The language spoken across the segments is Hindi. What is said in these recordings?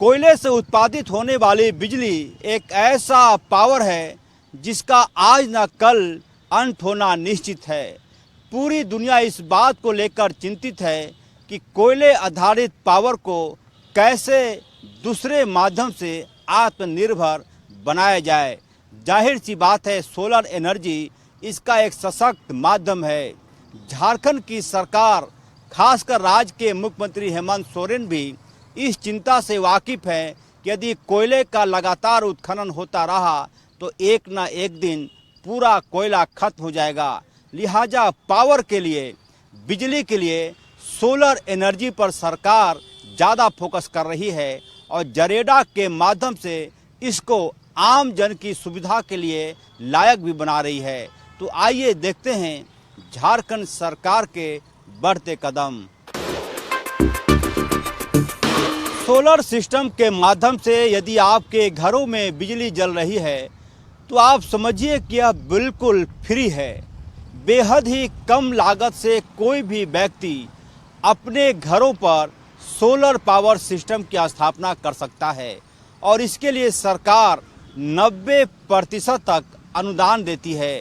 कोयले से उत्पादित होने वाली बिजली एक ऐसा पावर है जिसका आज न कल अंत होना निश्चित है। पूरी दुनिया इस बात को लेकर चिंतित है कि कोयले आधारित पावर को कैसे दूसरे माध्यम से आत्मनिर्भर बनाया जाए। जाहिर सी बात है, सोलर एनर्जी इसका एक सशक्त माध्यम है। झारखंड की सरकार, खासकर राज्य के मुख्यमंत्री हेमंत सोरेन भी इस चिंता से वाकिफ है कि यदि कोयले का लगातार उत्खनन होता रहा तो एक न एक दिन पूरा कोयला खत्म हो जाएगा। लिहाजा पावर के लिए, बिजली के लिए सोलर एनर्जी पर सरकार ज़्यादा फोकस कर रही है और जरेडा के माध्यम से इसको आम जन की सुविधा के लिए लायक भी बना रही है। तो आइए देखते हैं झारखंड सरकार के बढ़ते कदम। सोलर सिस्टम के माध्यम से यदि आपके घरों में बिजली जल रही है तो आप समझिए कि यह बिल्कुल फ्री है। बेहद ही कम लागत से कोई भी व्यक्ति अपने घरों पर सोलर पावर सिस्टम की स्थापना कर सकता है और इसके लिए सरकार 90% तक अनुदान देती है।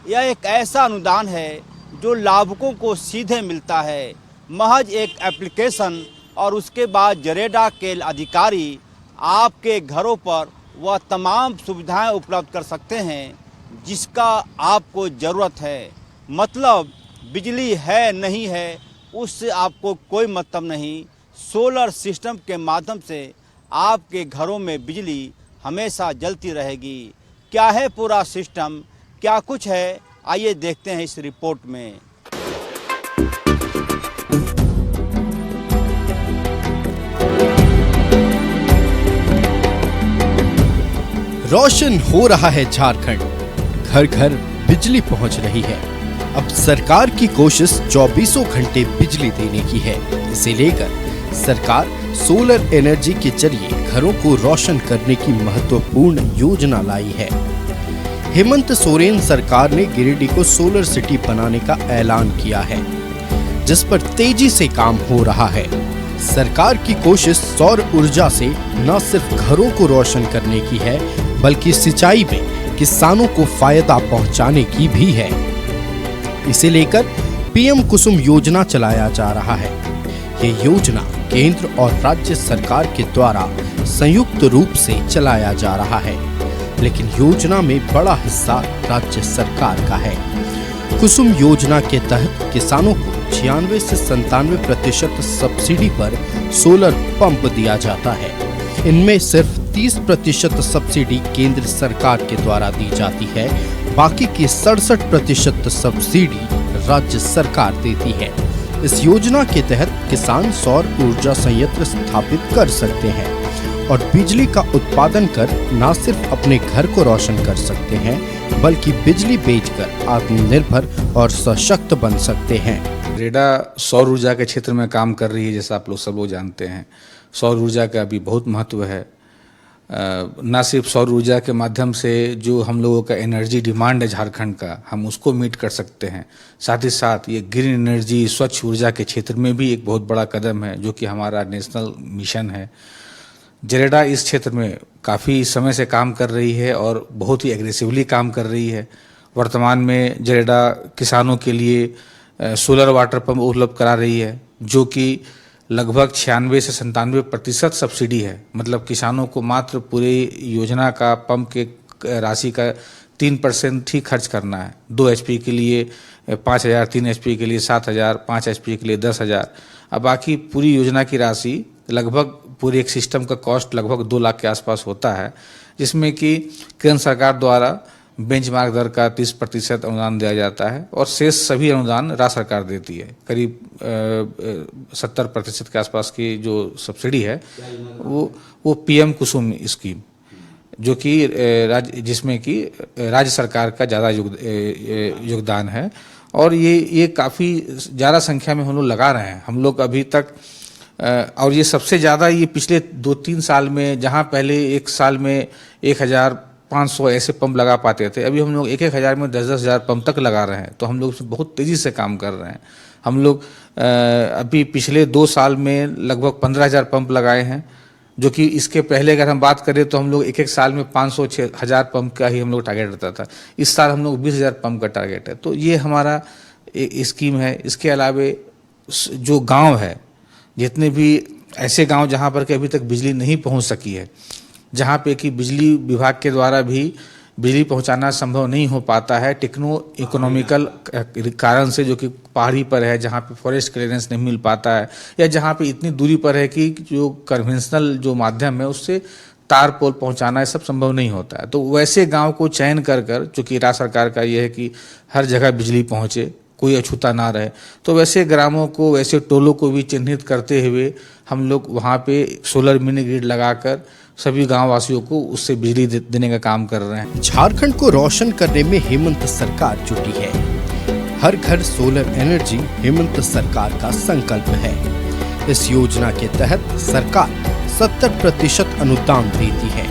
यह एक ऐसा अनुदान है जो लाभुकों को सीधे मिलता है। महज एक एप्लीकेशन और उसके बाद जरेडा के अधिकारी आपके घरों पर वह तमाम सुविधाएं उपलब्ध कर सकते हैं जिसका आपको ज़रूरत है। मतलब बिजली है नहीं है उससे आपको कोई मतलब नहीं। सोलर सिस्टम के माध्यम से आपके घरों में बिजली हमेशा जलती रहेगी। क्या है पूरा सिस्टम, क्या कुछ है, आइए देखते हैं इस रिपोर्ट में। रोशन हो रहा है झारखंड, घर घर बिजली पहुंच रही है। अब सरकार की कोशिश 24 घंटे बिजली देने की है। इसे लेकर सरकार सोलर एनर्जी के जरिए घरों को रोशन करने की महत्वपूर्ण योजना लाई है। हेमंत सोरेन सरकार ने गिरिडीह को सोलर सिटी बनाने का ऐलान किया है, जिस पर तेजी से काम हो रहा है। सरकार की कोशिश सौर ऊर्जा से न सिर्फ घरों को रोशन करने की है बल्कि सिंचाई में किसानों को फायदा पहुंचाने की भी है। इसे लेकर पीएम कुसुम योजना चलाया जा रहा है। ये योजना केंद्र और राज्य सरकार के द्वारा संयुक्त रूप से चलाया जा रहा है, लेकिन योजना में बड़ा हिस्सा राज्य सरकार का है। कुसुम योजना के तहत किसानों को 96 से 97% सब्सिडी पर सोलर पंप दिया जाता है। इनमें सिर्फ 30% सब्सिडी केंद्र सरकार के द्वारा दी जाती है, बाकी की 67% सब्सिडी राज्य सरकार देती है। इस योजना के तहत किसान सौर ऊर्जा संयंत्र स्थापित कर सकते हैं और बिजली का उत्पादन कर न सिर्फ अपने घर को रोशन कर सकते हैं बल्कि बिजली बेचकर आत्मनिर्भर और सशक्त बन सकते हैं। जरेडा सौर ऊर्जा के क्षेत्र में काम कर रही है। जैसा आप लोग सब लोग जानते हैं, सौर ऊर्जा का अभी बहुत महत्व है। न सिर्फ सौर ऊर्जा के माध्यम से जो हम लोगों का एनर्जी डिमांड है झारखंड का, हम उसको मीट कर सकते हैं। साथ ही साथ ये ग्रीन एनर्जी, स्वच्छ ऊर्जा के क्षेत्र में भी एक बहुत बड़ा कदम है, जो कि हमारा नेशनल मिशन है। जरेडा इस क्षेत्र में काफ़ी समय से काम कर रही है और बहुत ही एग्रेसिवली काम कर रही है। वर्तमान में जरेडा किसानों के लिए सोलर वाटर पंप उपलब्ध करा रही है, जो कि लगभग 96 से 97% सब्सिडी है। मतलब किसानों को मात्र पूरे योजना का पंप के राशि का 3% ही खर्च करना है। 2 HP के लिए 5,000, 3 HP के लिए 7,000, 5 HP के लिए 10,000। अब बाकी पूरी योजना की राशि लगभग पूरे एक सिस्टम का कॉस्ट लगभग 2 लाख के आसपास होता है, जिसमें कि केंद्र सरकार द्वारा बेंचमार्क दर का 30% अनुदान दिया जाता है और शेष सभी अनुदान राज्य सरकार देती है। करीब 70% के आसपास की जो सब्सिडी है वो पीएम कुसुम स्कीम, जो कि जिसमें कि राज्य सरकार का ज़्यादा योगदान है और ये काफ़ी ज़्यादा संख्या में हम लोग लगा रहे हैं। हम लोग अभी तक और ये सबसे ज़्यादा ये पिछले 2-3 साल में, जहाँ पहले एक साल में 1,500 ऐसे पंप लगा पाते थे, अभी हम लोग 1-1 हज़ार में 10-10 हज़ार पंप तक लगा रहे हैं। तो हम लोग बहुत तेज़ी से काम कर रहे हैं। हम लोग अभी पिछले 2 साल में लगभग 15,000 पंप लगाए हैं जो कि इसके पहले अगर हम बात करें तो हम लोग एक साल में 500-6,000 पंप का ही हम लोग टारगेट रहता था। इस साल हम लोग 20,000 पंप का टारगेट है। तो ये हमारा स्कीम है। इसके अलावे जो गांव है, जितने भी ऐसे गांव जहां पर कि अभी तक बिजली नहीं पहुंच सकी है, जहां पे कि बिजली विभाग के द्वारा भी बिजली पहुंचाना संभव नहीं हो पाता है टेक्नो इकोनॉमिकल कारण से, जो कि पहाड़ी पर है, जहां पे फॉरेस्ट क्लियरेंस नहीं मिल पाता है, या जहां पे इतनी दूरी पर है कि जो कन्वेंशनल जो माध्यम है उससे तार पोल पहुंचाना है, सब संभव नहीं होता है। तो वैसे गांव को चयन कर चूँकि राज्य सरकार का ये है कि हर जगह बिजली पहुंचे, कोई अछूता ना रहे, तो वैसे ग्रामों को, वैसे टोलों को भी चिन्हित करते हुए हम लोग वहाँ पे सोलर मिनी ग्रिड लगाकर सभी गांव वासियों को उससे बिजली देने का काम कर रहे हैं। झारखंड को रोशन करने में हेमंत सरकार जुटी है। हर घर सोलर एनर्जी हेमंत सरकार का संकल्प है। इस योजना के तहत सरकार 70% अनुदान देती है।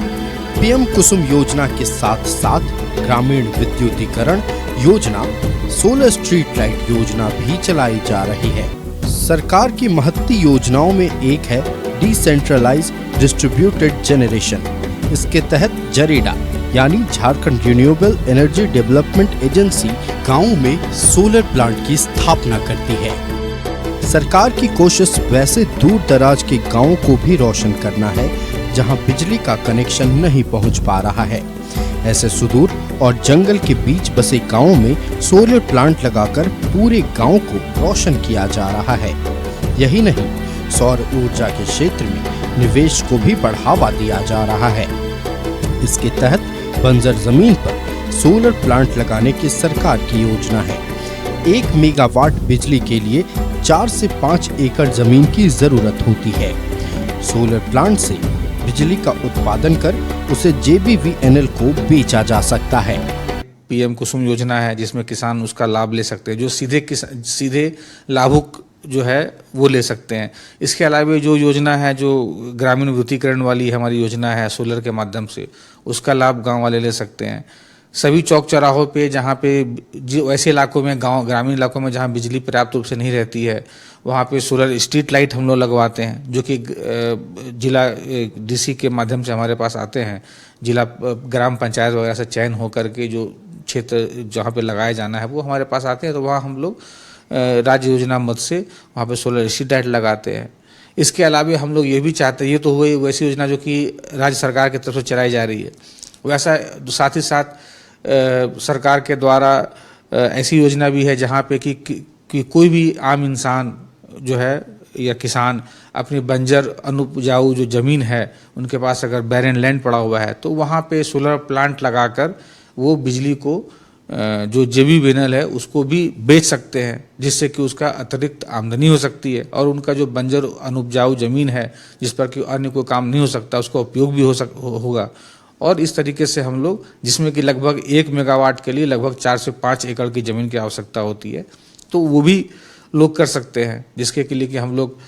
पीएम कुसुम योजना के साथ साथ ग्रामीण विद्युतीकरण योजना, सोलर स्ट्रीट लाइट योजना भी चलाई जा रही है। सरकार की महत्ती योजनाओं में एक है डिसेंट्रलाइज्ड डिस्ट्रीब्यूटेड जनरेशन। इसके तहत जरेडा यानी Jharkhand renewable energy development agency गाँव में सोलर प्लांट की स्थापना करती है। सरकार की कोशिश वैसे दूर दराज के गाँवों को भी रोशन करना है जहां बिजली का कनेक्शन नहीं पहुंच पा रहा है। ऐसे सुदूर और जंगल के बीच बसे गांवों में सोलर प्लांट लगाकर पूरे गांव को रोशन किया जा रहा है। यही नहीं, सौर ऊर्जा के क्षेत्र में निवेश को भी बढ़ावा दिया जा रहा है। इसके तहत बंजर जमीन पर सोलर प्लांट लगाने की सरकार की योजना है। 1 मेगावाट बिजली के लिए 4 से 5 एकड़ जमीन की जरूरत होती है। सोलर प्लांट से बिजली का उत्पादन कर उसे JBVNL को बेचा जा सकता है। पीएम कुसुम योजना है जिसमें किसान उसका लाभ ले सकते हैं, जो सीधे लाभुक जो है वो ले सकते हैं। इसके अलावा जो योजना है, जो ग्रामीण विद्युतीकरण वाली हमारी योजना है सोलर के माध्यम से, उसका लाभ गांव वाले ले सकते हैं। सभी चौक चौराहों पे जहाँ पे जो ऐसे इलाकों में, ग्रामीण इलाकों में जहाँ बिजली पर्याप्त रूप से नहीं रहती है, वहाँ पे सोलर स्ट्रीट लाइट हम लोग लगवाते हैं, जो कि जिला DC के माध्यम से हमारे पास आते हैं। जिला ग्राम पंचायत वगैरह से चयन होकर के जो क्षेत्र जहाँ पे लगाया जाना है वो हमारे पास आते हैं, तो वहाँ हम लोग राज्य योजना मद से वहाँ पे सोलर स्ट्रीट लाइट लगाते हैं। इसके अलावा हम लोग ये भी चाहते हैं, ये तो हुई वैसी योजना जो कि राज्य सरकार की तरफ से चलाई जा रही है, वैसा साथ ही साथ सरकार के द्वारा ऐसी योजना भी है जहाँ पे कि कोई भी आम इंसान जो है या किसान अपनी बंजर अनुपजाऊ जो ज़मीन है उनके पास अगर बैरन लैंड पड़ा हुआ है, तो वहाँ पे सोलर प्लांट लगाकर वो बिजली को जो JBVNL है उसको भी बेच सकते हैं, जिससे कि उसका अतिरिक्त आमदनी हो सकती है और उनका जो बंजर अनुपजाऊ ज़मीन है जिस पर कि अन्य कोई काम नहीं हो सकता उसका उपयोग भी होगा। और इस तरीके से हम लोग, जिसमें कि लगभग 1 मेगावाट के लिए लगभग 4 से 5 एकड़ की ज़मीन की आवश्यकता होती है, तो वो भी लोग कर सकते हैं, जिसके के लिए कि हम लोग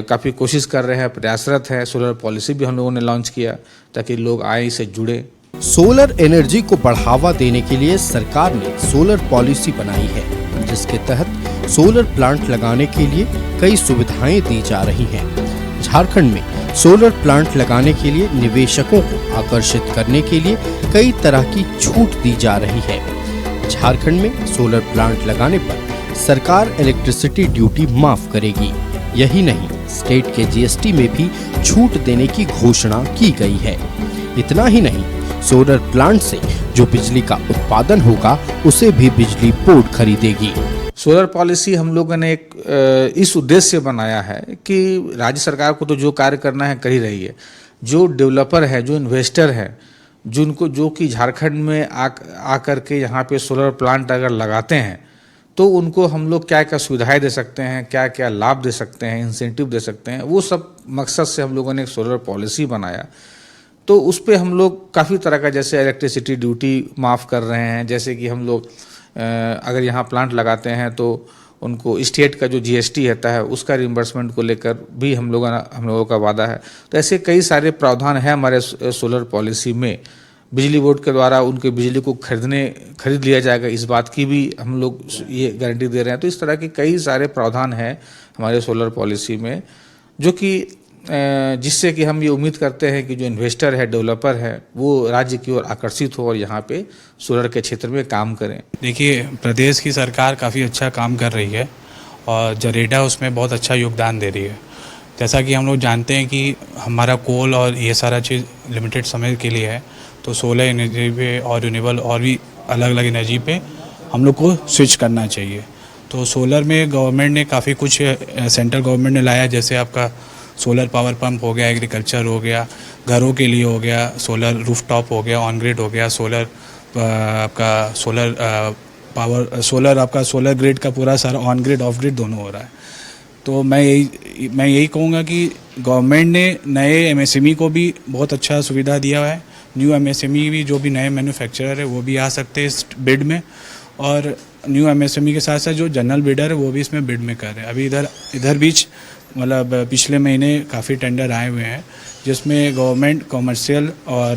काफ़ी कोशिश कर रहे हैं, प्रयासरत हैं। सोलर पॉलिसी भी हम लोगों ने लॉन्च किया ताकि लोग आए, इससे जुड़े। सोलर एनर्जी को बढ़ावा देने के लिए सरकार ने सोलर पॉलिसी बनाई है, जिसके तहत सोलर प्लांट लगाने के लिए कई सुविधाएं दी जा रही हैं। झारखंड में सोलर प्लांट लगाने के लिए निवेशकों को आकर्षित करने के लिए कई तरह की छूट दी जा रही है। झारखंड में सोलर प्लांट लगाने पर सरकार इलेक्ट्रिसिटी ड्यूटी माफ करेगी। यही नहीं, स्टेट के GST में भी छूट देने की घोषणा की गई है। इतना ही नहीं, सोलर प्लांट से जो बिजली का उत्पादन होगा उसे भी बिजली बोर्ड खरीदेगी। सोलर पॉलिसी हम लोगों ने एक इस उद्देश्य से बनाया है कि राज्य सरकार को तो जो कार्य करना है कर ही रही है। जो डेवलपर है, जो इन्वेस्टर है, जो कि झारखंड में आकर के यहाँ पे सोलर प्लांट अगर लगाते हैं, तो उनको हम लोग क्या क्या सुविधाएं दे सकते हैं, क्या क्या लाभ दे सकते हैं, इंसेंटिव दे सकते हैं, वो सब मकसद से हम लोगों ने एक सोलर पॉलिसी बनाया। तो उस पर हम लोग काफ़ी तरह का, जैसे इलेक्ट्रिसिटी ड्यूटी माफ़ कर रहे हैं, जैसे कि हम लोग अगर यहाँ प्लांट लगाते हैं तो उनको स्टेट का जो GST रहता है उसका रिम्बर्समेंट को लेकर भी हम लोगों का वादा है। तो ऐसे कई सारे प्रावधान हैं हमारे सोलर पॉलिसी में। बिजली बोर्ड के द्वारा उनके बिजली को खरीद लिया जाएगा, इस बात की भी हम लोग ये गारंटी दे रहे हैं। तो इस तरह के कई सारे प्रावधान हैं हमारे सोलर पॉलिसी में, जो कि जिससे कि हम ये उम्मीद करते हैं कि जो इन्वेस्टर है, डेवलपर है, वो राज्य की ओर आकर्षित हो और यहाँ पे सोलर के क्षेत्र में काम करें। देखिए, प्रदेश की सरकार काफ़ी अच्छा काम कर रही है और जरेडा उसमें बहुत अच्छा योगदान दे रही है। जैसा कि हम लोग जानते हैं कि हमारा कोल और ये सारा चीज़ लिमिटेड समय के लिए है, तो सोलर एनर्जी पे और रिन्यूएबल और भी अलग अलग एनर्जी पे हम लोग को स्विच करना चाहिए। तो सोलर में गवर्नमेंट ने काफ़ी कुछ सेंट्रल गवर्नमेंट ने लाया, जैसे आपका सोलर पावर पंप हो गया, एग्रीकल्चर हो गया, घरों के लिए हो गया, सोलर रूफटॉप हो गया, ऑन ग्रिड हो गया, सोलर आपका सोलर ग्रिड का पूरा सारा ऑन ग्रिड ऑफ ग्रिड दोनों हो रहा है। तो मैं यही कहूँगा कि गवर्नमेंट ने नए एमएसएमई को भी बहुत अच्छा सुविधा दिया है। न्यू एमएसएमई भी जो भी नए मैन्युफैक्चरर है वो भी आ सकते हैं इस बिड में, और न्यू एमएसएमई के साथ साथ जो जनरल बिडर है वो भी इसमें बिड में कर रहे हैं। अभी इधर बीच मतलब पिछले महीने काफ़ी टेंडर आए हुए हैं, जिसमें गवर्नमेंट कॉमर्शियल और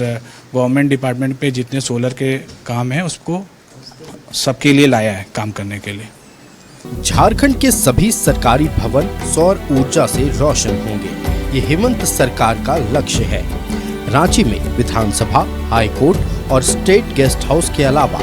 गवर्नमेंट डिपार्टमेंट पे जितने सोलर के काम हैं उसको सबके लिए लाया है काम करने के लिए। झारखंड के सभी सरकारी भवन सौर ऊर्जा से रोशन होंगे, ये हेमंत सरकार का लक्ष्य है। रांची में विधानसभा, हाई कोर्ट और स्टेट गेस्ट हाउस के अलावा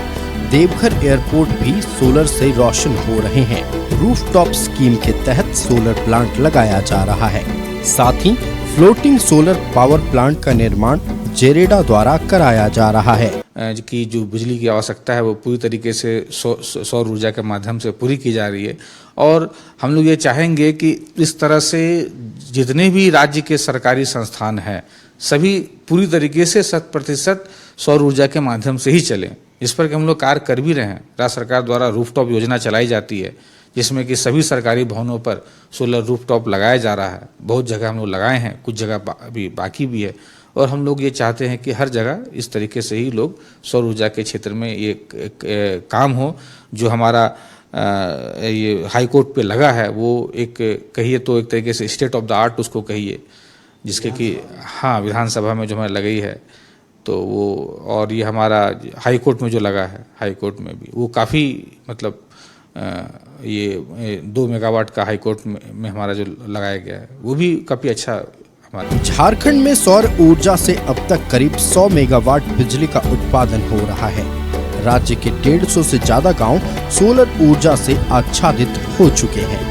देवघर एयरपोर्ट भी सोलर से रोशन हो रहे हैं। रूफटॉप स्कीम के तहत सोलर प्लांट लगाया जा रहा है। साथ ही फ्लोटिंग सोलर पावर प्लांट का निर्माण जेरेडा द्वारा कराया जा रहा है। कि जो बिजली की आवश्यकता है वो पूरी तरीके से सौर ऊर्जा के माध्यम से पूरी की जा रही है, और हम लोग ये चाहेंगे कि इस तरह से जितने भी राज्य के सरकारी संस्थान हैं सभी पूरी तरीके से 100% सौर ऊर्जा के माध्यम से ही चलें। इस पर कि हम लोग कार्य कर भी रहे हैं। राज्य सरकार द्वारा रूफटॉप योजना चलाई जाती है, जिसमें कि सभी सरकारी भवनों पर सोलर रूफटॉप लगाया जा रहा है। बहुत जगह हम लोग लगाए हैं, कुछ जगह अभी बाकी भी है, और हम लोग ये चाहते हैं कि हर जगह इस तरीके से ही लोग सौर ऊर्जा के क्षेत्र में ये काम हो। जो हमारा ये हाई कोर्ट पे लगा है वो एक कहिए तो एक तरीके से स्टेट ऑफ द आर्ट उसको कहिए, जिसके कि हाँ विधानसभा में जो हमारे लगी है तो वो, और ये हमारा हाई कोर्ट में जो लगा है, हाई कोर्ट में भी वो काफ़ी मतलब ये 2 मेगावाट का हाई कोर्ट में हमारा जो लगाया गया है वो भी काफ़ी अच्छा। झारखंड में सौर ऊर्जा से अब तक करीब 100 मेगावाट बिजली का उत्पादन हो रहा है। राज्य के 150 से ज्यादा गांव सोलर ऊर्जा से आच्छादित हो चुके हैं।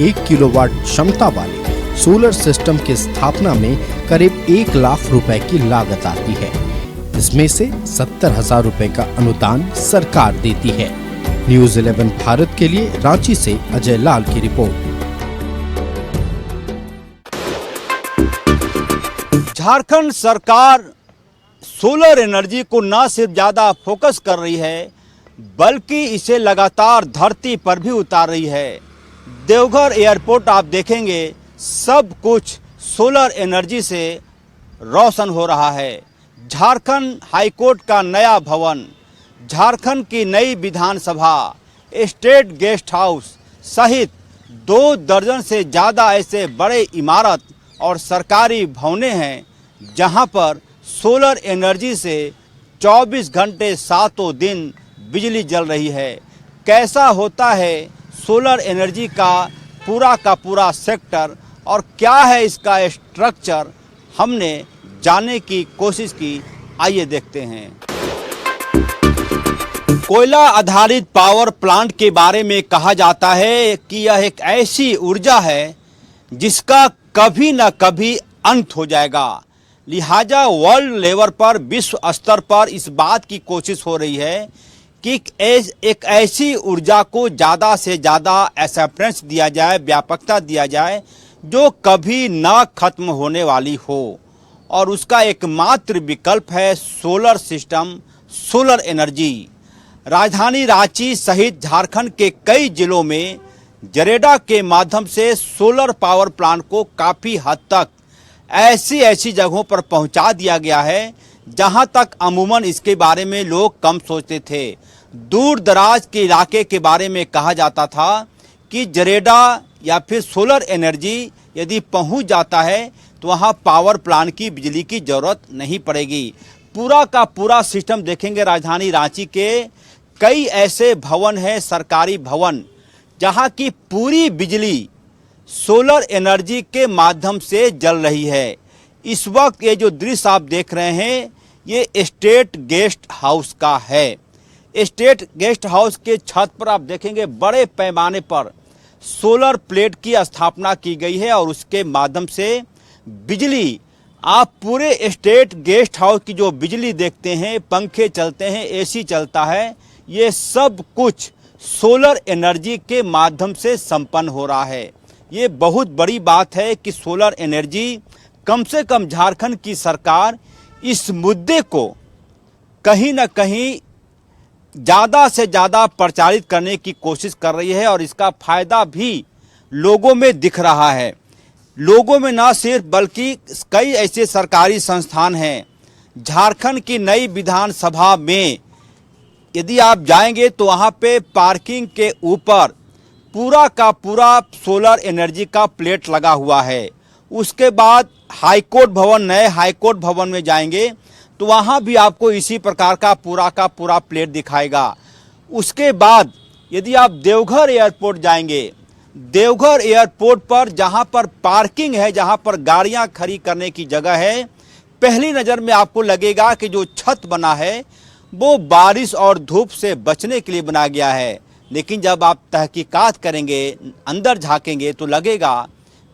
1 किलोवाट क्षमता वाले सोलर सिस्टम की स्थापना में करीब 1 लाख रुपए की लागत आती है। इसमें से 70,000 रुपए का अनुदान सरकार देती है। न्यूज़ 11 भारत के लिए रांची से अजय लाल की रिपोर्ट। झारखंड सरकार सोलर एनर्जी को न सिर्फ ज़्यादा फोकस कर रही है बल्कि इसे लगातार धरती पर भी उतार रही है। देवघर एयरपोर्ट आप देखेंगे सब कुछ सोलर एनर्जी से रोशन हो रहा है। झारखंड हाईकोर्ट का नया भवन, झारखंड की नई विधानसभा, स्टेट गेस्ट हाउस सहित 2 दर्जन से ज़्यादा ऐसे बड़े इमारत और सरकारी भवनें हैं जहां पर सोलर एनर्जी से 24 घंटे सातों दिन बिजली जल रही है। कैसा होता है सोलर एनर्जी का पूरा सेक्टर और क्या है इसका स्ट्रक्चर, हमने जानने की कोशिश की। आइए देखते हैं। कोयला आधारित पावर प्लांट के बारे में कहा जाता है कि यह एक ऐसी ऊर्जा है जिसका कभी न कभी अंत हो जाएगा। लिहाजा वर्ल्ड लेवल पर, विश्व स्तर पर इस बात की कोशिश हो रही है कि एक ऐसी ऊर्जा को ज़्यादा से ज़्यादा एक्सेप्टेंस दिया जाए, व्यापकता दिया जाए जो कभी ना खत्म होने वाली हो, और उसका एकमात्र विकल्प है सोलर सिस्टम, सोलर एनर्जी। राजधानी रांची सहित झारखंड के कई जिलों में जरेडा के माध्यम से सोलर पावर प्लांट को काफ़ी हद तक ऐसी जगहों पर पहुंचा दिया गया है जहां तक अमूमन इसके बारे में लोग कम सोचते थे। दूर दराज के इलाके के बारे में कहा जाता था कि जरेडा या फिर सोलर एनर्जी यदि पहुंच जाता है तो वहां पावर प्लांट की बिजली की ज़रूरत नहीं पड़ेगी। पूरा का पूरा सिस्टम देखेंगे राजधानी रांची के कई ऐसे भवन हैं, सरकारी भवन, जहां की पूरी बिजली सोलर एनर्जी के माध्यम से जल रही है। इस वक्त ये जो दृश्य आप देख रहे हैं ये स्टेट गेस्ट हाउस का है। स्टेट गेस्ट हाउस के छत पर आप देखेंगे बड़े पैमाने पर सोलर प्लेट की स्थापना की गई है और उसके माध्यम से बिजली आप पूरे स्टेट गेस्ट हाउस की जो बिजली देखते हैं, पंखे चलते हैं, एसी चलता है, ये सब कुछ सोलर एनर्जी के माध्यम से संपन्न हो रहा है। ये बहुत बड़ी बात है कि सोलर एनर्जी, कम से कम झारखंड की सरकार इस मुद्दे को कहीं ना कहीं ज़्यादा से ज़्यादा प्रचारित करने की कोशिश कर रही है और इसका फायदा भी लोगों में दिख रहा है। लोगों में ना सिर्फ बल्कि कई ऐसे सरकारी संस्थान हैं। झारखंड की नई विधानसभा में यदि आप जाएंगे तो वहाँ पे पार्किंग के ऊपर पूरा का पूरा सोलर एनर्जी का प्लेट लगा हुआ है। उसके बाद हाईकोर्ट भवन, नए हाईकोर्ट भवन में जाएंगे तो वहाँ भी आपको इसी प्रकार का पूरा प्लेट दिखाएगा। उसके बाद यदि आप देवघर एयरपोर्ट जाएंगे, देवघर एयरपोर्ट पर जहाँ पर पार्किंग है, जहाँ पर गाड़ियाँ खड़ी करने की जगह है, पहली नज़र में आपको लगेगा कि जो छत बना है वो बारिश और धूप से बचने के लिए बनाया गया है। लेकिन जब आप तहकीकात करेंगे, अंदर झांकेंगे तो लगेगा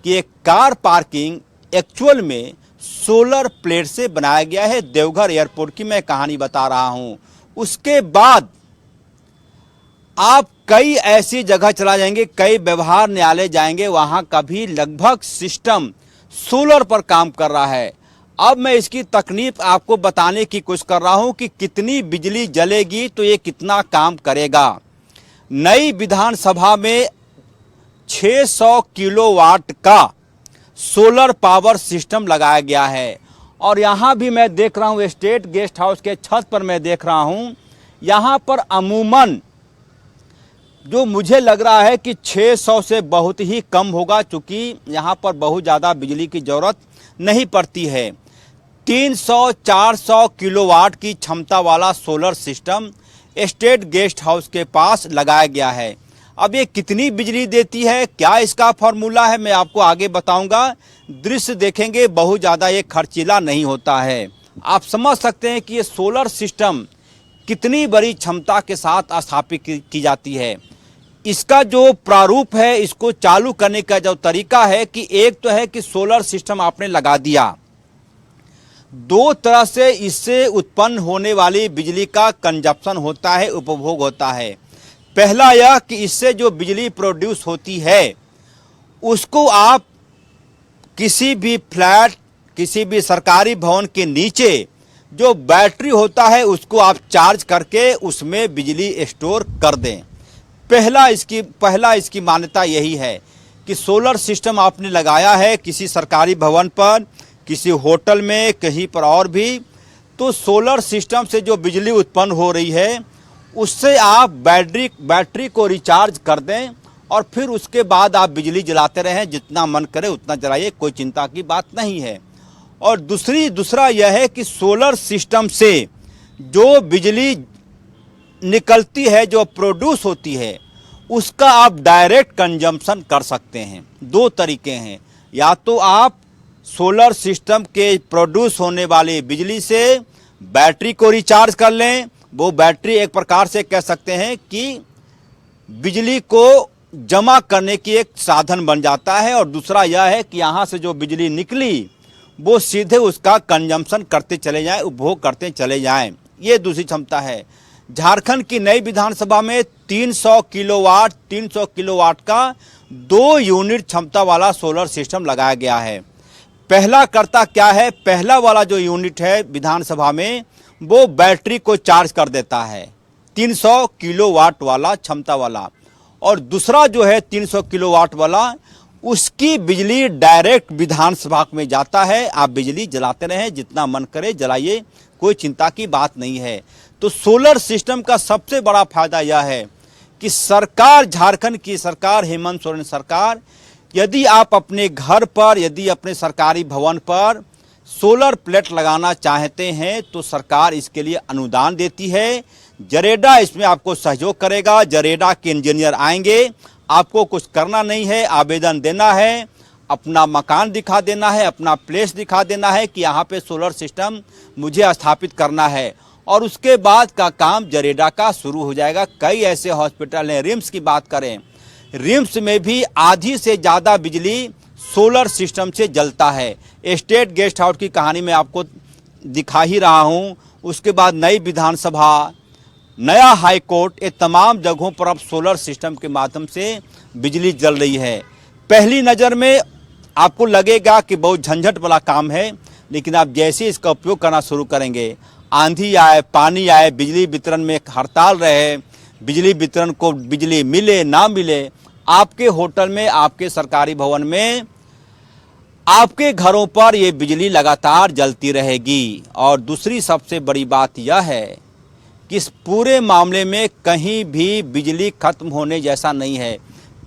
कि एक कार पार्किंग एक्चुअल में सोलर प्लेट से बनाया गया है। देवघर एयरपोर्ट की मैं कहानी बता रहा हूं। उसके बाद आप कई ऐसी जगह चला जाएंगे, कई व्यवहार न्यायालय जाएंगे, वहां का भी लगभग सिस्टम सोलर पर काम कर रहा है। अब मैं इसकी तकनीक आपको बताने की कोशिश कर रहा हूं कि कितनी बिजली जलेगी तो ये कितना काम करेगा। नई विधानसभा में 600 किलोवाट का सोलर पावर सिस्टम लगाया गया है और यहाँ भी मैं देख रहा हूँ स्टेट गेस्ट हाउस के छत पर मैं देख रहा हूँ, यहाँ पर अमूमन जो मुझे लग रहा है कि 600 से बहुत ही कम होगा, चूँकि यहाँ पर बहुत ज़्यादा बिजली की ज़रूरत नहीं पड़ती है। 300-400 किलोवाट की क्षमता वाला solar system state guest house के पास लगाया गया है। अब ये कितनी बिजली देती है, क्या इसका फॉर्मूला है, मैं आपको आगे बताऊंगा। दृश्य देखेंगे बहुत ज़्यादा ये खर्चीला नहीं होता है। आप समझ सकते हैं कि ये सोलर सिस्टम कितनी बड़ी क्षमता के साथ स्थापित की जाती है। इसका जो प्रारूप है, इसको चालू करने का जो तरीका है कि एक तो है कि सोलर सिस्टम आपने लगा दिया, दो तरह से इससे उत्पन्न होने वाली बिजली का कंजप्शन होता है, उपभोग होता है। पहला यह कि इससे जो बिजली प्रोड्यूस होती है उसको आप किसी भी फ्लैट, किसी भी सरकारी भवन के नीचे जो बैटरी होता है उसको आप चार्ज करके उसमें बिजली स्टोर कर दें। पहला इसकी मान्यता यही है कि सोलर सिस्टम आपने लगाया है किसी सरकारी भवन पर, किसी होटल में, कहीं पर और भी, तो सोलर सिस्टम से जो बिजली उत्पन्न हो रही है उससे आप बैटरी को रिचार्ज कर दें और फिर उसके बाद आप बिजली जलाते रहें, जितना मन करे उतना जलाइए, कोई चिंता की बात नहीं है। और दूसरा यह है कि सोलर सिस्टम से जो बिजली निकलती है, जो प्रोड्यूस होती है, उसका आप डायरेक्ट कंजम्पशन कर सकते हैं। दो तरीके हैं, या तो आप सोलर सिस्टम के प्रोड्यूस होने वाली बिजली से बैटरी को रिचार्ज कर लें, वो बैटरी एक प्रकार से कह सकते हैं कि बिजली को जमा करने की एक साधन बन जाता है। और दूसरा यह है कि यहाँ से जो बिजली निकली वो सीधे उसका कंजम्पशन करते चले जाएं, उपभोग करते चले जाएं। ये दूसरी क्षमता है। झारखंड की नई विधानसभा में 300 किलोवाट का 2 यूनिट क्षमता वाला सोलर सिस्टम लगाया गया है। पहला करता क्या है, पहला वाला जो यूनिट है विधानसभा में वो बैटरी को चार्ज कर देता है, 300 किलोवाट वाला क्षमता वाला। और दूसरा जो है 300 किलोवाट वाला, उसकी बिजली डायरेक्ट विधानसभा में जाता है। आप बिजली जलाते रहें, जितना मन करे जलाइए, कोई चिंता की बात नहीं है। तो सोलर सिस्टम का सबसे बड़ा फायदा यह है कि सरकार, झारखंड की सरकार, हेमंत सोरेन सरकार, यदि आप अपने घर पर, यदि अपने सरकारी भवन पर सोलर प्लेट लगाना चाहते हैं तो सरकार इसके लिए अनुदान देती है। जरेडा इसमें आपको सहयोग करेगा, जरेडा के इंजीनियर आएंगे, आपको कुछ करना नहीं है, आवेदन देना है, अपना मकान दिखा देना है, अपना प्लेस दिखा देना है कि यहाँ पे सोलर सिस्टम मुझे स्थापित करना है, और उसके बाद का काम जरेडा का शुरू हो जाएगा। कई ऐसे हॉस्पिटल हैं, रिम्स की बात करें, रिम्स में भी आधी से ज़्यादा बिजली सोलर सिस्टम से जलता है। स्टेट गेस्ट हाउस की कहानी मैं आपको दिखा ही रहा हूँ। उसके बाद नई विधानसभा, नया हाई कोर्ट, ये तमाम जगहों पर अब सोलर सिस्टम के माध्यम से बिजली जल रही है। पहली नज़र में आपको लगेगा कि बहुत झंझट वाला काम है, लेकिन आप जैसे इसका उपयोग करना शुरू करेंगे, आंधी आए, पानी आए, बिजली वितरण में हड़ताल रहे, बिजली वितरण को बिजली मिले ना मिले, आपके होटल में, आपके सरकारी भवन में, आपके घरों पर ये बिजली लगातार जलती रहेगी। और दूसरी सबसे बड़ी बात यह है कि इस पूरे मामले में कहीं भी बिजली खत्म होने जैसा नहीं है।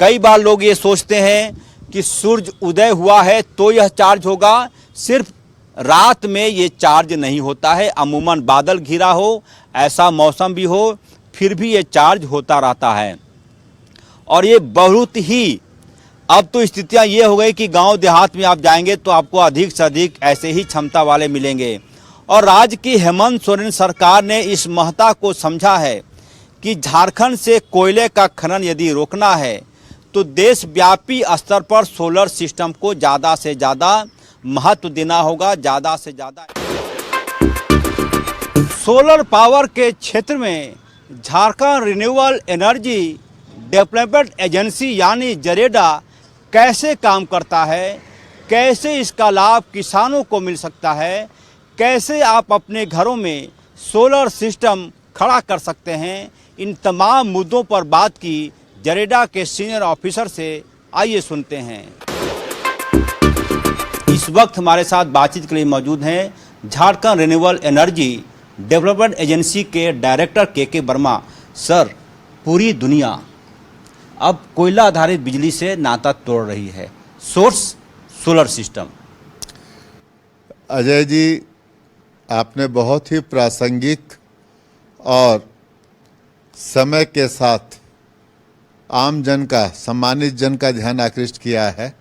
कई बार लोग ये सोचते हैं कि सूरज उदय हुआ है तो यह चार्ज होगा, सिर्फ रात में ये चार्ज नहीं होता है। अमूमन बादल घिरा हो, ऐसा मौसम भी हो, फिर भी ये चार्ज होता रहता है। और ये बहुत ही, अब तो स्थितियां ये हो गई कि गांव देहात में आप जाएंगे तो आपको अधिक से अधिक ऐसे ही क्षमता वाले मिलेंगे। और राज्य की हेमंत सोरेन सरकार ने इस महत्ता को समझा है कि झारखंड से कोयले का खनन यदि रोकना है तो देशव्यापी स्तर पर सोलर सिस्टम को ज़्यादा से ज़्यादा महत्व देना होगा, ज़्यादा से ज़्यादा। सोलर पावर के क्षेत्र में Jharkhand renewable energy development agency यानी जरेडा कैसे काम करता है, कैसे इसका लाभ किसानों को मिल सकता है, कैसे आप अपने घरों में सोलर सिस्टम खड़ा कर सकते हैं, इन तमाम मुद्दों पर बात की जरेडा के सीनियर ऑफिसर से। आइए सुनते हैं। इस वक्त हमारे साथ बातचीत के लिए मौजूद हैं Jharkhand renewable energy development agency के डायरेक्टर के वर्मा। सर, पूरी दुनिया अब कोयला आधारित बिजली से नाता तोड़ रही है, source solar system. Ajay ji, आपने बहुत ही प्रासंगिक और समय के साथ आम जन का, सम्मानित जन का ध्यान आकृष्ट किया है।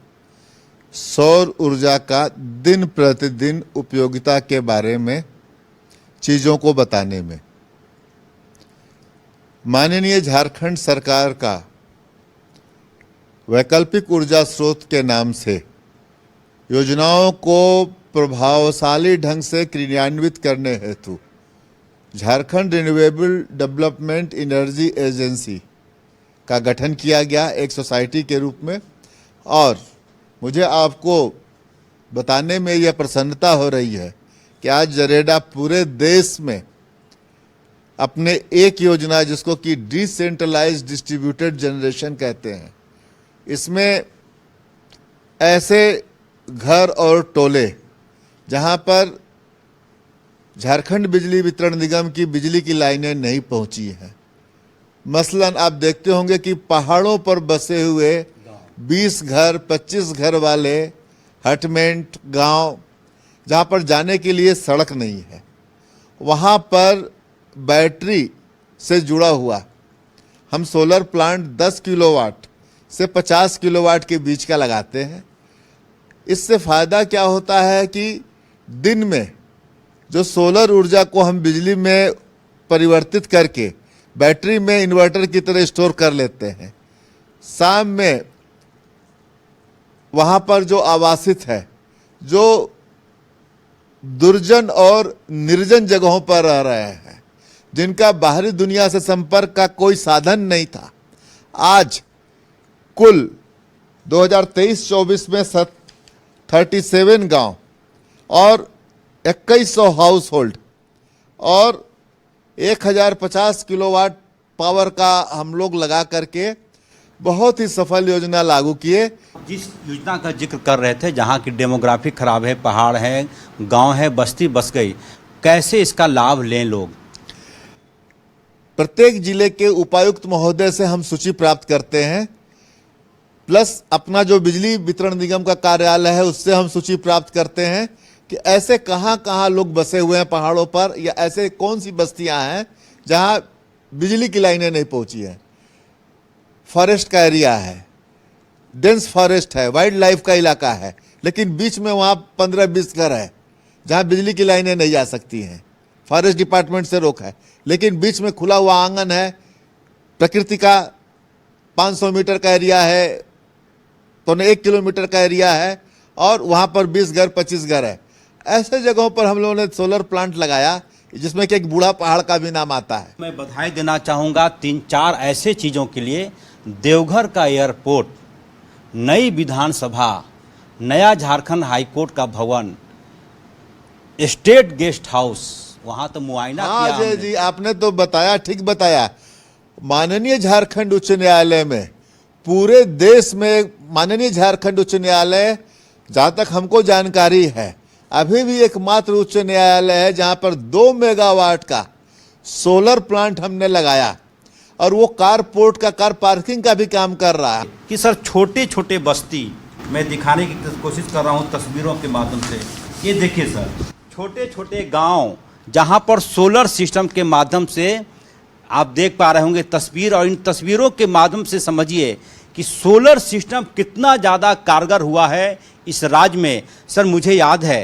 सौर ऊर्जा का दिन प्रतिदिन उपयोगिता के बारे में चीज़ों को बताने में माननीय झारखंड सरकार का वैकल्पिक ऊर्जा स्रोत के नाम से योजनाओं को प्रभावशाली ढंग से क्रियान्वित करने हेतु Jharkhand renewable development energy agency का गठन किया गया एक सोसाइटी के रूप में। और मुझे आपको बताने में यह प्रसन्नता हो रही है कि आज जरेडा पूरे देश में अपने एक योजना, जिसको कि डिसेंट्रलाइज्ड डिस्ट्रीब्यूटेड जनरेशन कहते हैं, इसमें ऐसे घर और टोले जहां पर झारखंड बिजली वितरण निगम की बिजली की लाइनें नहीं पहुंची हैं, मसलन आप देखते होंगे कि पहाड़ों पर बसे हुए 20 घर 25 घर वाले हटमेंट गांव, जहां पर जाने के लिए सड़क नहीं है, वहां पर बैटरी से जुड़ा हुआ हम सोलर प्लांट 10 किलोवाट से 50 किलोवाट के बीच का लगाते हैं। इससे फ़ायदा क्या होता है कि दिन में जो सोलर ऊर्जा को हम बिजली में परिवर्तित करके बैटरी में इन्वर्टर की तरह स्टोर कर लेते हैं, शाम में वहाँ पर जो आवासित है, जो दुर्जन और निर्जन जगहों पर रह रहे हैं, जिनका बाहरी दुनिया से संपर्क का कोई साधन नहीं था, आज कुल 2023-24 में 37 गांव और 2100 हाउस होल्ड और 1050 किलोवाट पावर का हम लोग लगा करके बहुत ही सफल योजना लागू किए। जिस योजना का जिक्र कर रहे थे, जहाँ की डेमोग्राफी खराब है, पहाड़ है, गांव है, बस्ती बस गई, कैसे इसका लाभ लें लोग? प्रत्येक जिले के उपायुक्त महोदय से हम सूची प्राप्त करते हैं, प्लस अपना जो बिजली वितरण निगम का कार्यालय है उससे हम सूची प्राप्त करते हैं कि ऐसे कहाँ कहाँ लोग बसे हुए हैं पहाड़ों पर, या ऐसे कौन सी बस्तियां हैं जहां बिजली की लाइनें नहीं पहुंची हैं। फॉरेस्ट का एरिया है, डेंस फॉरेस्ट है, वाइल्ड लाइफ का इलाका है, लेकिन बीच में वहाँ 15-20 घर है जहाँ बिजली की लाइनें नहीं जा सकती हैं, फॉरेस्ट डिपार्टमेंट से रोक है। लेकिन बीच में खुला हुआ आंगन है, प्रकृति का 500 मीटर का एरिया है, तो 1 किलोमीटर का एरिया है, और वहाँ पर 20 घर 25 घर है। ऐसे जगहों पर हम लोगों ने सोलर प्लांट लगाया जिसमें कि एक बूढ़ा पहाड़ का भी नाम आता है। मैं बधाई देना चाहूँगा 3-4 ऐसे चीज़ों के लिए। देवघर का एयरपोर्ट, नई विधानसभा, नया झारखंड हाईकोर्ट का भवन, स्टेट गेस्ट हाउस, वहाँ तो मुआयना हाँ किया अजय हमने। जी, आपने तो बताया, ठीक बताया। माननीय झारखंड उच्च न्यायालय में, पूरे देश में माननीय झारखंड उच्च न्यायालय, जहाँ तक हमको जानकारी है, अभी भी एकमात्र उच्च न्यायालय है जहाँ पर 2 मेगावाट का सोलर प्लांट हमने लगाया, और वो कारपोर्ट का, कार पार्किंग का भी काम कर रहा है। कि सर छोटे छोटे बस्ती मैं दिखाने की कोशिश कर रहा हूँ तस्वीरों के माध्यम से। ये देखिए सर, छोटे छोटे गांव जहां पर सोलर सिस्टम के माध्यम से आप देख पा रहे होंगे तस्वीर, और इन तस्वीरों के माध्यम से समझिए कि सोलर सिस्टम कितना ज़्यादा कारगर हुआ है इस राज्य में। सर मुझे याद है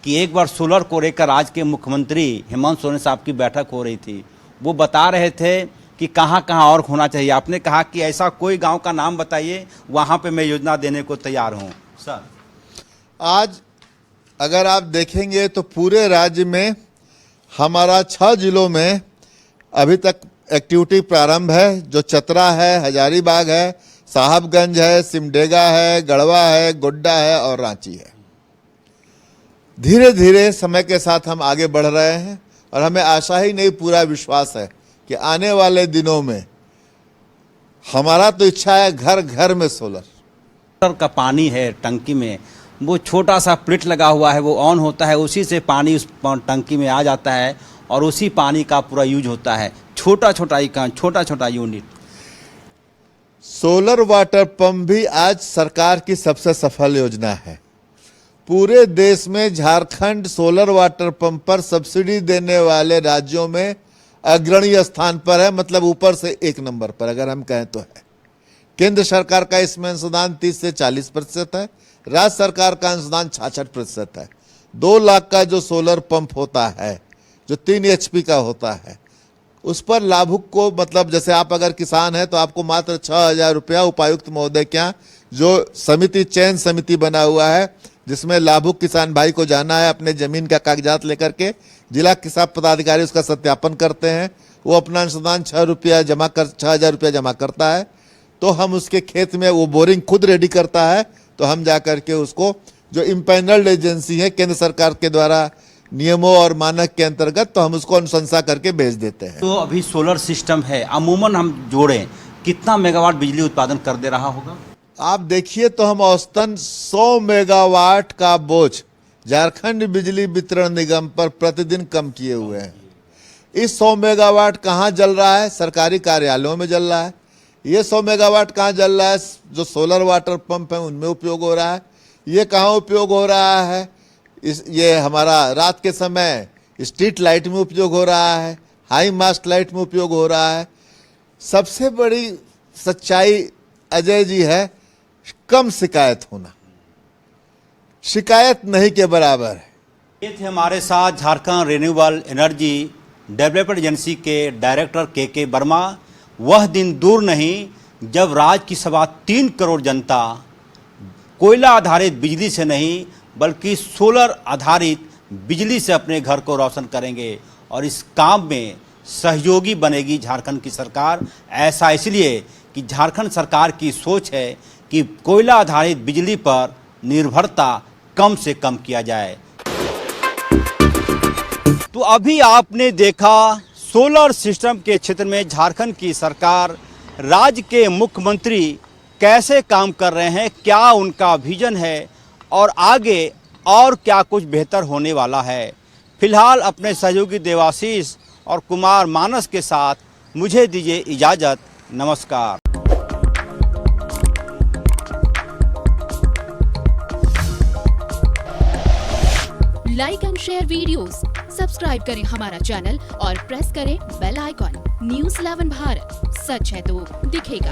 कि एक बार सोलर को लेकर राज्य के मुख्यमंत्री हेमंत सोरेन साहब की बैठक हो रही थी। वो बता रहे थे कि कहाँ कहाँ और होना चाहिए। आपने कहा कि ऐसा कोई गांव का नाम बताइए, वहाँ पे मैं योजना देने को तैयार हूँ। सर आज अगर आप देखेंगे तो पूरे राज्य में हमारा 6 जिलों में अभी तक एक्टिविटी प्रारंभ है, जो चतरा है, हजारीबाग है, साहबगंज है, सिमडेगा है, गढ़वा है, गोड्डा है और रांची है। धीरे धीरे समय के साथ हम आगे बढ़ रहे हैं, और हमें आशा ही नहीं, पूरा विश्वास है कि आने वाले दिनों में, हमारा तो इच्छा है घर घर में सोलर का पानी है टंकी में, वो छोटा सा प्लेट लगा हुआ है, वो ऑन होता है, उसी से पानी उस टंकी में आ जाता है और उसी पानी का पूरा यूज होता है। छोटा छोटा यूनिट। सोलर वाटर पंप भी आज सरकार की सबसे सफल योजना है। पूरे देश में झारखंड सोलर वाटर पंप पर सब्सिडी देने वाले राज्यों में अग्रणी स्थान पर है, मतलब ऊपर से 1 नंबर पर अगर हम कहें तो है। केंद्र सरकार का इसमें अंशदान 30 से 40% है, राज्य सरकार का अंशदान 66% है। 2 लाख का जो सोलर पंप होता है, जो 3 HP का होता है, उस पर लाभुक को, मतलब जैसे आप अगर किसान हैं तो आपको मात्र 6,000 रुपया उपायुक्त महोदय के यहाँ जो समिति, चयन समिति बना हुआ है, जिसमें लाभुक किसान भाई को जाना है, अपने जमीन का कागजात लेकर के जिला किसान पदाधिकारी उसका सत्यापन करते हैं, वो अपना अंशदान 6,000 रुपया जमा करता है, तो हम उसके खेत में, वो बोरिंग खुद रेडी करता है, तो हम जा करके उसको, जो इम्पैनल्ड एजेंसी है केंद्र सरकार के द्वारा नियमों और मानक के अंतर्गत, तो हम उसको अनुशंसा करके भेज देते हैं। तो अभी सोलर सिस्टम है, अमूमन हम जोड़ें कितना मेगावाट बिजली उत्पादन कर दे रहा होगा? आप देखिए तो हम औसतन 100 मेगावाट का बोझ झारखंड बिजली वितरण निगम पर प्रतिदिन कम किए हुए हैं। इस 100 मेगावाट कहाँ जल रहा है? सरकारी कार्यालयों में जल रहा है। ये 100 मेगावाट कहाँ जल रहा है? जो सोलर वाटर पंप है उनमें उपयोग हो रहा है। ये कहाँ उपयोग हो रहा है? ये हमारा रात के समय स्ट्रीट लाइट में उपयोग हो रहा है, हाई मास्ट लाइट में उपयोग हो रहा है। सबसे बड़ी सच्चाई अजय जी है, कम शिकायत होना, शिकायत नहीं के बराबर है। ये थे हमारे साथ Jharkhand renewable energy development agency के डायरेक्टर के वर्मा। वह दिन दूर नहीं जब राज्य की 3.25 करोड़ जनता कोयला आधारित बिजली से नहीं बल्कि सोलर आधारित बिजली से अपने घर को रोशन करेंगे, और इस काम में सहयोगी बनेगी झारखंड की सरकार। ऐसा इसलिए कि झारखंड सरकार की सोच है कि कोयला आधारित बिजली पर निर्भरता कम से कम किया जाए। तो अभी आपने देखा सोलर सिस्टम के क्षेत्र में झारखंड की सरकार, राज्य के मुख्यमंत्री कैसे काम कर रहे हैं, क्या उनका विजन है और आगे और क्या कुछ बेहतर होने वाला है। फिलहाल अपने सहयोगी देवाशीष और कुमार मानस के साथ मुझे दीजिए इजाज़त। नमस्कार। Like and share videos, subscribe करें हमारा चैनल और प्रेस करें बेल आइकॉन। न्यूज़ 11 भारत, सच है तो दिखेगा।